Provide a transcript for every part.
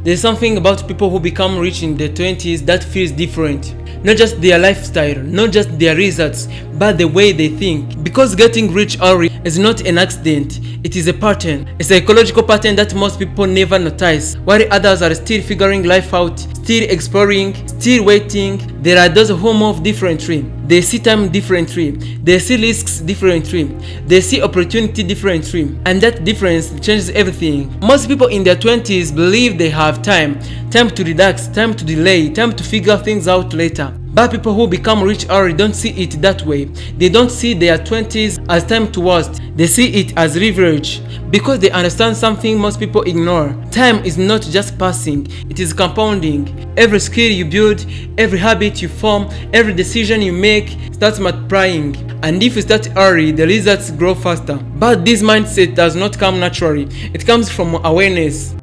There's something about people who become rich in their 20s that feels different. Not just their lifestyle, not just their results, but the way they think. Because getting rich early is not an accident, it is a pattern, a psychological pattern that most people never notice, while others are still figuring life out, still exploring, still waiting. There are those who move differently. They see time differently, they see risks differently, they see opportunity differently, and that difference changes everything. Most people in their 20s believe they have time to relax, time to delay, time to figure things out later. But people who become rich early don't see it that way. They don't see their 20s as time to waste, they see it as leverage, because they understand something most people ignore. Time is not just passing, it is compounding. Every skill you build, every habit you form, every decision you make starts multiplying. And if you start early, the results grow faster. But this mindset does not come naturally, it comes from awareness.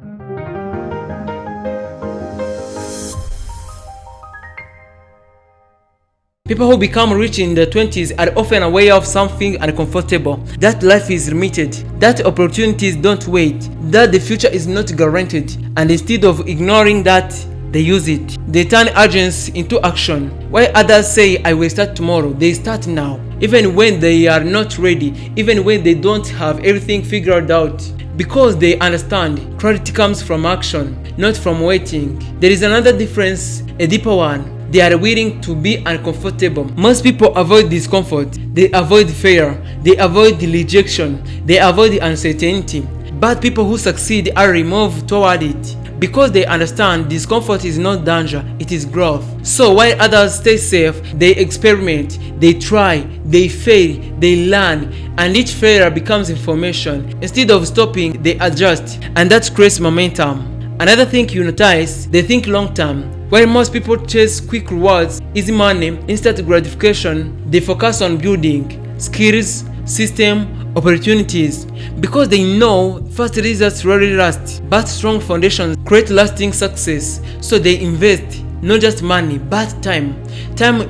People who become rich in their 20s are often aware of something uncomfortable, that life is limited, that opportunities don't wait, that the future is not guaranteed, and instead of ignoring that, they use it. They turn urgency into action. While others say, I will start tomorrow, they start now. Even when they are not ready, even when they don't have everything figured out. Because they understand, clarity comes from action, not from waiting. There is another difference, a deeper one. They are willing to be uncomfortable. Most people avoid discomfort, they avoid fear, they avoid the rejection, they avoid the uncertainty. But people who succeed are move toward it, because they understand discomfort is not danger, it is growth. So while others stay safe, they experiment, they try, they fail, they learn, and each failure becomes information. Instead of stopping, they adjust, and that creates momentum. Another thing you notice, they think long term. While most people chase quick rewards, easy money, instant gratification, they focus on building skills, system, opportunities, because they know fast results rarely last, but strong foundations create lasting success. So they invest not just money but time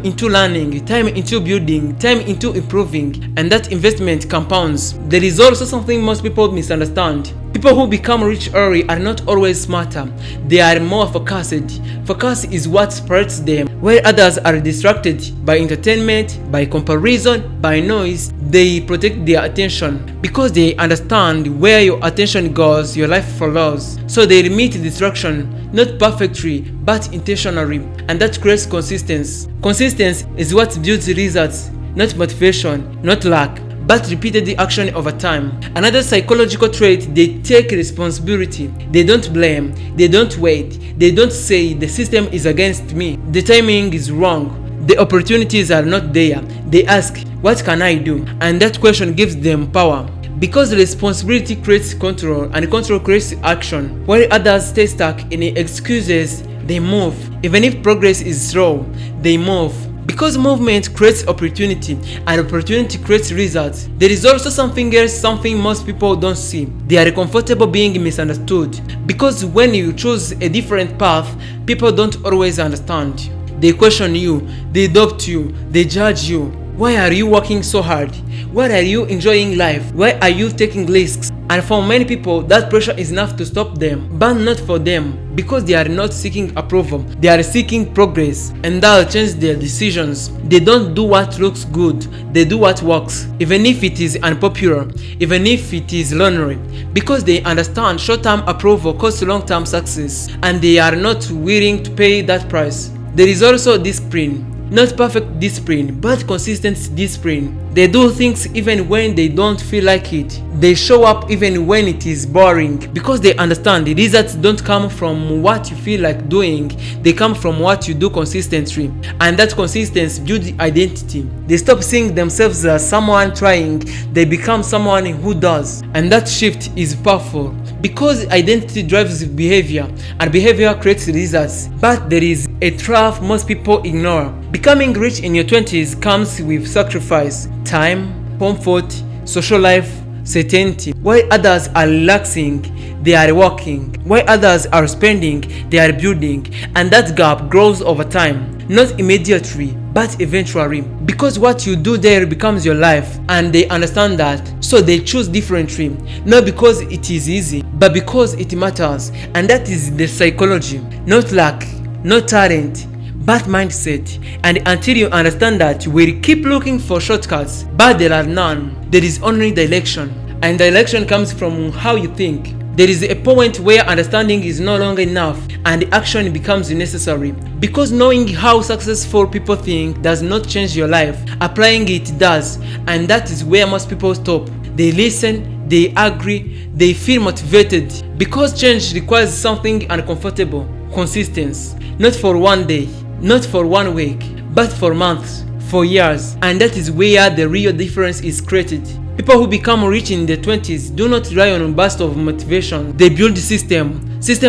into learning, time into building, time into improving, and that investment compounds. There is also something most people misunderstand. People who become rich early are not always smarter, they are more focused. Focus is what separates them. Where others are distracted by entertainment, by comparison, by noise, they protect their attention. Because they understand where your attention goes, your life follows. So they limit distraction, not perfectly, but intentionally, and that creates consistency. Consistency is what builds results, not motivation, not luck, but repeated action over time. Another psychological trait, they take responsibility. They don't blame, they don't wait, they don't say the system is against me, the timing is wrong, the opportunities are not there. They ask, what can I do? And that question gives them power. Because responsibility creates control, and control creates action. While others stay stuck in excuses, they move. Even if progress is slow, they move. Because movement creates opportunity, and opportunity creates results. There is also something else, something most people don't see. They are comfortable being misunderstood. Because when you choose a different path, people don't always understand. They question you, they doubt you, they judge you. Why are you working so hard? Why are you enjoying life? Why are you taking risks? And for many people, that pressure is enough to stop them, but not for them, because they are not seeking approval, they are seeking progress, and that will change their decisions. They don't do what looks good, they do what works, even if it is unpopular, even if it is lonely, because they understand short-term approval costs long-term success, and they are not willing to pay that price. There is also discipline. Not perfect discipline, but consistent discipline. They do things even when they don't feel like it. They show up even when it is boring, because they understand the results don't come from what you feel like doing, they come from what you do consistently. And that consistency builds identity. They stop seeing themselves as someone trying, they become someone who does. And that shift is powerful, because identity drives behavior, and behavior creates results. But there is a trap most people ignore. Becoming rich in your 20s comes with sacrifice, time, comfort, social life, certainty. While others are relaxing, they are working. While others are spending, they are building. And that gap grows over time. not immediately, but eventually. Because what you do there becomes your life, and they understand that, so they choose differently, not because it is easy, but because it matters. And that is the psychology, not luck, not talent, but mindset. And until you understand that, you will keep looking for shortcuts, but there are none. There is only direction, and direction comes from how you think. There is a point where understanding is no longer enough and action becomes necessary. Because knowing how successful people think does not change your life, applying it does. And that is where most people stop. They listen, they agree, they feel motivated. Because change requires something uncomfortable, consistency. Not for one day, not for 1 week, but for months, for years. And that is where the real difference is created. People who become rich in their 20s do not rely on a burst of motivation. They build systems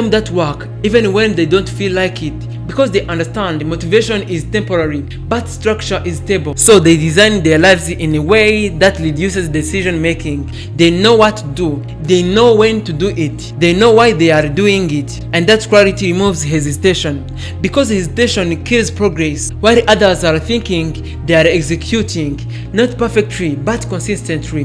that work even when they don't feel like it, because they understand motivation is temporary but structure is stable. So they design their lives in a way that reduces decision making. They know what to do, they know when to do it, they know why they are doing it, and that clarity removes hesitation, because hesitation kills progress. While others are thinking, they are executing, not perfectly but consistently.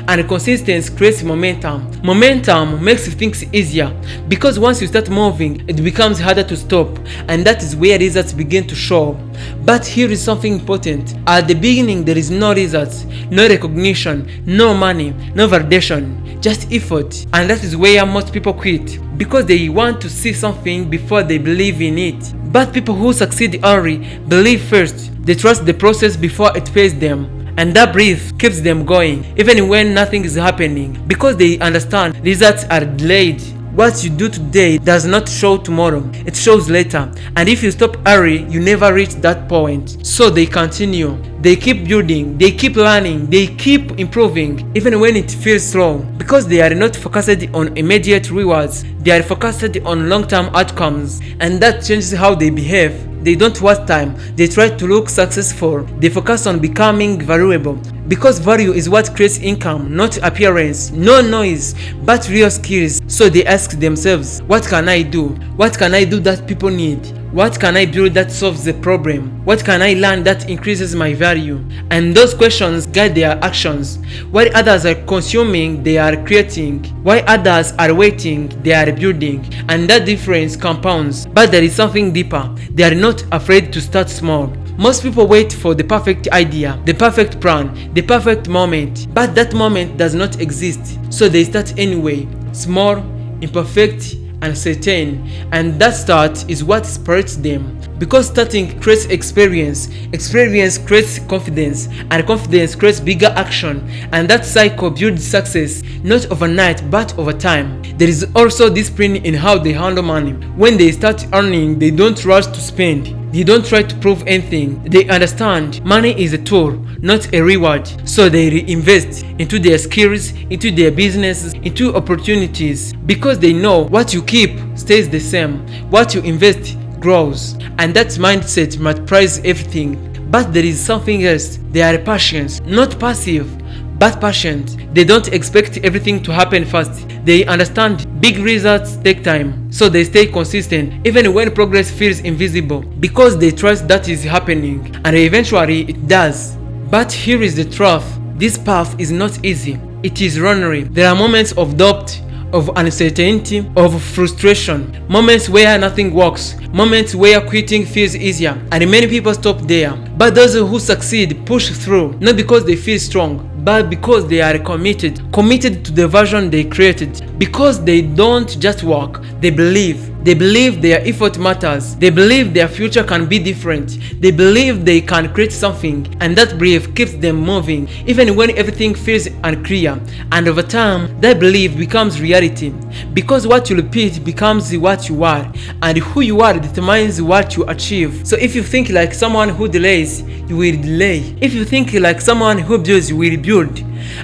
And consistency creates momentum. Momentum makes things easier, because once you start moving, it becomes harder to stop, and that is where results begin to show. But here is something important. At the beginning, there is no results, no recognition, no money, no validation, just effort. And that is where most people quit, because they want to see something before they believe in it. But people who succeed early believe first. They trust the process before it pays them. And that belief keeps them going, even when nothing is happening, because they understand results are delayed. What you do today does not show tomorrow, it shows later. And if you stop early, you never reach that point. So they continue. They keep building, they keep learning, they keep improving, even when it feels slow. Because they are not focused on immediate rewards, they are focused on long-term outcomes. And that changes how they behave. They don't waste time, they try to look successful, they focus on becoming valuable. Because value is what creates income, not appearance, no noise, but real skills. So they ask themselves, what can I do? What can I do that people need? What can I build that solves the problem? What can I learn that increases my value? And those questions guide their actions. While others are consuming, they are creating. While others are waiting, they are building. And that difference compounds. But there is something deeper. They are not afraid to start small. Most people wait for the perfect idea, the perfect plan, the perfect moment. But that moment does not exist. So they start anyway. Small, imperfect, uncertain, and that start is what separates them. Because starting creates experience, experience creates confidence, and confidence creates bigger action, and that cycle builds success, not overnight but over time. There is also discipline in how they handle money. When they start earning, they don't rush to spend. They don't try to prove anything. They understand money is a tool, not a reward. So they reinvest into their skills, into their businesses, into opportunities, because they know what you keep stays the same, what you invest grows. And that mindset multiplies everything. But there is something else. They are patient, not passive, but patient. They don't expect everything to happen fast. They understand big results take time, so they stay consistent even when progress feels invisible, because they trust that is happening, and eventually it does. But here is the truth. This path is not easy. It is lonely. There are moments of doubt, of uncertainty, of frustration, moments where nothing works, moments where quitting feels easier, and many people stop there. But those who succeed push through, not because they feel strong, but because they are committed to the version they created. Because they don't just work, they believe. They believe their effort matters. They believe their future can be different. They believe they can create something, and that belief keeps them moving, even when everything feels unclear. And over time, that belief becomes reality. Because what you repeat becomes what you are, and who you are determines what you achieve. So if you think like someone who delays, you will delay. If you think like someone who builds, you will build.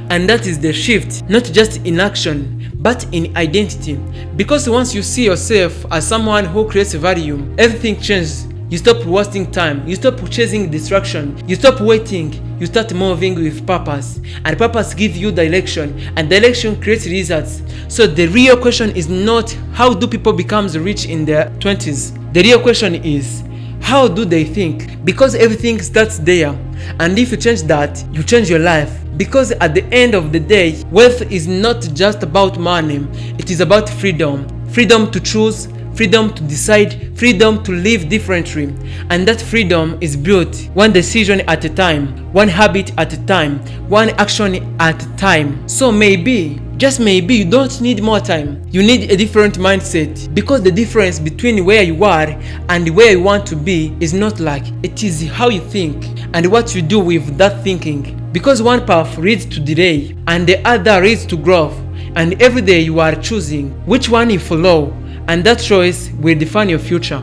And that is the shift, not just in action, but in identity. Because once you see yourself as someone who creates value, everything changes. You stop wasting time, you stop chasing distraction, you stop waiting, you start moving with purpose. And purpose gives you direction, and direction creates results. So the real question is not how do people become rich in their 20s. The real question is, How do they think? Because everything starts there. And if you change that, you change your life. Because at the end of the day, wealth is not just about money, it is about freedom. Freedom to choose, freedom to decide, freedom to live differently. And that freedom is built one decision at a time, one habit at a time, one action at a time. So maybe, just maybe, you don't need more time. You need a different mindset, because the difference between where you are and where you want to be is not luck. It is how you think and what you do with that thinking. Because one path leads to delay and the other leads to growth. And every day you are choosing which one you follow, and that choice will define your future.